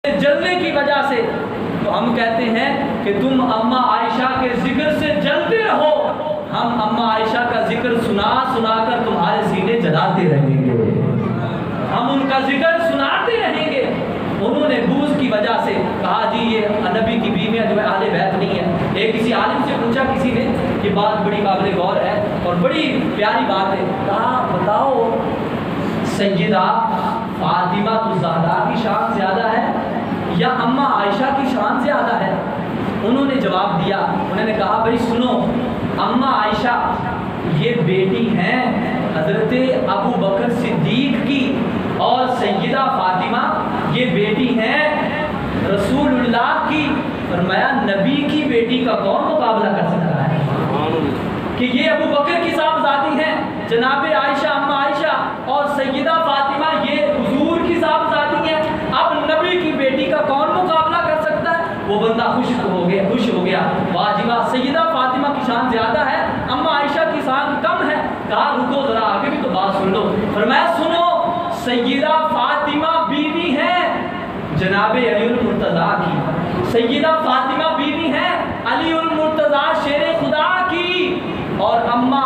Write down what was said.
जलने की वजह से, तो हम कहते हैं कि तुम अम्मा आयशा के जिक्र से जलते रहो, हम अम्मा आयशा का जिक्र सुना सुनाकर तुम्हारे सीने जलाते रहेंगे, हम उनका जिक्र सुनाते रहेंगे। उन्होंने बूझ की वजह से कहा जी ये नबी की बीवियाँ जो है आले बैत नहीं है। एक किसी आलिम से पूछा किसी ने, ये बात बड़ी काबिल गौर है और बड़ी प्यारी बात है, कहा बताओ सैयदा फातिमा ज़हरा की शान ज़्यादा है या अम्मा आयशा की शान ज़्यादा है? उन्होंने जवाब दिया, उन्होंने कहा भाई सुनो, अम्मा आयशा ये बेटी हैं हज़रत अबू बकर सिद्दीक की और सैयदा फातिमा ये बेटी हैं रसूलुल्लाह की। फरमाया नबी की बेटी का कौन मुकाबला कर सकता है कि ये अबू बकर की साहबजादी हैं जनाब आयशा अम्मा आयशा और सैयदा फातिमा ये हुजूर की साहबजादी हैं, अब नबी की बेटी का कौन मुकाबला कर सकता है? वो बंदा खुश हो गया। वाजिबा सैयदा फातिमा की शान ज़्यादा है, अम्मा आयशा की शान कम है। कहा रुको ज़रा आगे भी तो बात सुन लो। फरमाया सुनो, सैयदा फातिमा बीवी हैं जनाब अलीउल मुर्तज़ा की, सैयदा फातिमा बीवी हैं अलीउल मुर्तज़ा शेर खुदा की, और अम्मा